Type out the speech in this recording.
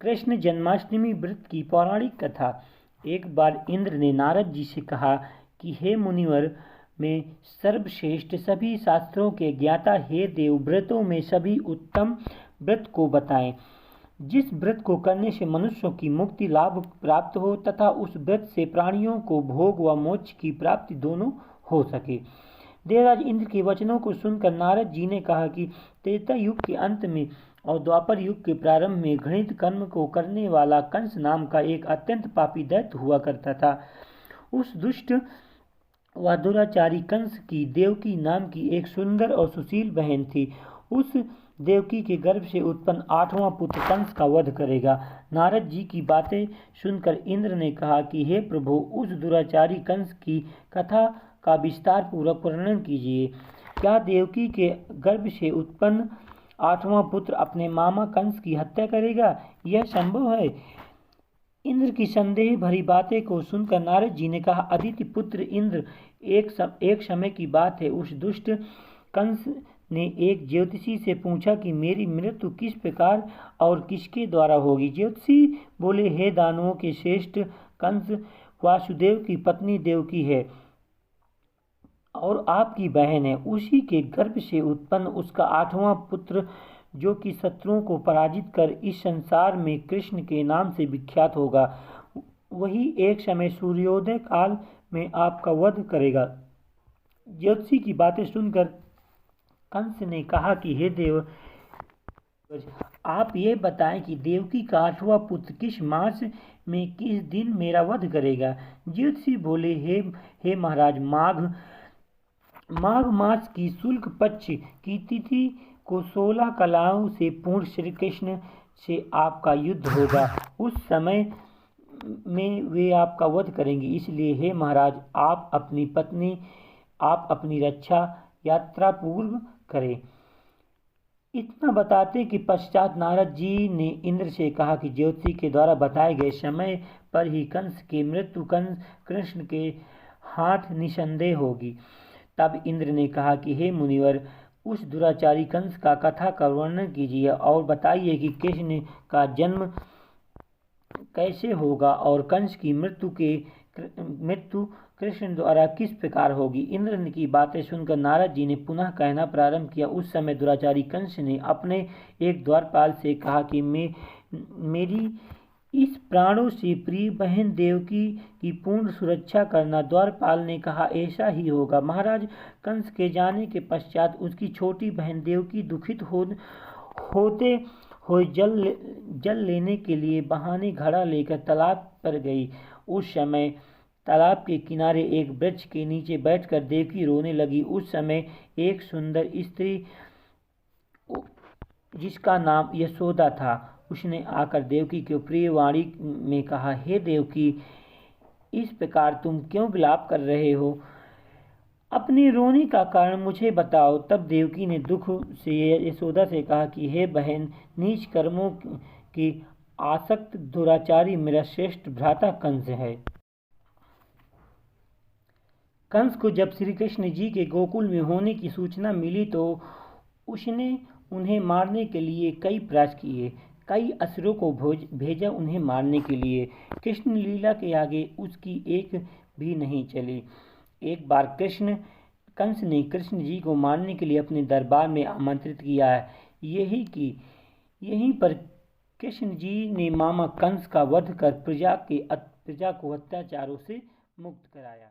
कृष्ण जन्माष्टमी व्रत की पौराणिक कथा। एक बार इंद्र ने नारद जी से कहा कि हे मुनिवर, में सर्वश्रेष्ठ सभी शास्त्रों के ज्ञाता हे देव, व्रतों में सभी उत्तम व्रत को बताएं, जिस व्रत को करने से मनुष्यों की मुक्ति लाभ प्राप्त हो तथा उस व्रत से प्राणियों को भोग व मोक्ष की प्राप्ति दोनों हो सके। देवराज इंद्र के वचनों को सुनकर नारद जी ने कहा कि त्रेता युग के अंत में और द्वापर युग के प्रारंभ में घृणित कर्म को करने वाला कंस नाम का एक अत्यंत पापी दैत्य हुआ करता था। उस दुष्ट व दुराचारी कंस की देवकी नाम की एक सुंदर और सुशील बहन थी। उस देवकी के गर्भ से उत्पन्न 8वां पुत्र कंस का वध करेगा। नारद जी की बातें सुनकर इंद्र ने कहा कि हे प्रभु, उस दुराचारी कंस की कथा का विस्तार पूर्वक वर्णन कीजिए। क्या देवकी के गर्भ से उत्पन्न 8वां पुत्र अपने मामा कंस की हत्या करेगा? यह संभव है? इंद्र की संदेह भरी बातें को सुनकर नारद जी ने कहा, अदिति पुत्र इंद्र, एक समय की बात है, उस दुष्ट कंस ने एक ज्योतिषी से पूछा कि मेरी मृत्यु किस प्रकार और किसके द्वारा होगी। ज्योतिषी बोले, हे दानवों के श्रेष्ठ कंस वासुदेव की पत्नी देवकी है और आपकी बहन है। उसी के गर्भ से उत्पन्न उसका 8वां पुत्र, जो कि शत्रुओं को पराजित कर इस संसार में कृष्ण के नाम से विख्यात होगा, वही एक समय सूर्योदय काल में आपका वध करेगा। ज्योतिषी की बातें सुनकर कंस ने कहा कि हे देव, आप ये बताएं कि देवकी का 8वां पुत्र किस मास में किस दिन मेरा वध करेगा। ज्योतिषी बोले, हे महाराज, माघ मास की शुक्ल पक्ष की तिथि को 16 कलाओं से पूर्ण श्री कृष्ण से आपका युद्ध होगा। उस समय में वे आपका वध करेंगे। इसलिए हे महाराज, आप अपनी रक्षा यात्रा पूर्व करें। इतना बताते कि पश्चात नारद जी ने इंद्र से कहा कि ज्योतिषी के द्वारा बताए गए समय पर ही कंस की मृत्यु कृष्ण के हाथ निसंदेह होगी। तब इंद्र ने कहा कि हे मुनिवर, उस दुराचारी कंस का कथा का वर्णन कीजिए और बताइए कि कृष्ण का जन्म कैसे होगा और कंस की मृत्यु कृष्ण द्वारा किस प्रकार होगी। इंद्र की बातें सुनकर नारद जी ने पुनः कहना प्रारंभ किया। उस समय दुराचारी कंस ने अपने एक द्वारपाल से कहा कि मेरी इस प्राणों से प्रिय बहन देवकी की पूर्ण सुरक्षा करना। द्वारपाल ने कहा, ऐसा ही होगा महाराज। कंस के जाने के पश्चात उसकी छोटी बहन देवकी दुखित होते हुए जल लेने के लिए बहाने घड़ा लेकर तालाब पर गई। उस समय तालाब के किनारे एक वृक्ष के नीचे बैठकर देवकी रोने लगी। उस समय एक सुंदर स्त्री, जिसका नाम यशोदा था, उसने आकर देवकी के प्रिय वाणी में कहा, हे देवकी, इस प्रकार तुम क्यों विलाप कर रहे हो? अपने रोने का कारण मुझे बताओ। तब देवकी ने दुख से यशोदा से कहा कि हे बहन, नीच कर्मों की आसक्त दुराचारी मेरा श्रेष्ठ भ्राता कंस है। कंस को जब श्री कृष्ण जी के गोकुल में होने की सूचना मिली तो उसने उन्हें मारने के लिए कई प्रयास किए। कई असुरों को भेजा उन्हें मारने के लिए। कृष्ण लीला के आगे उसकी एक भी नहीं चली। एक बार कंस ने कृष्ण जी को मारने के लिए अपने दरबार में आमंत्रित किया। यहीं पर कृष्ण जी ने मामा कंस का वध कर प्रजा को अत्याचारों से मुक्त कराया।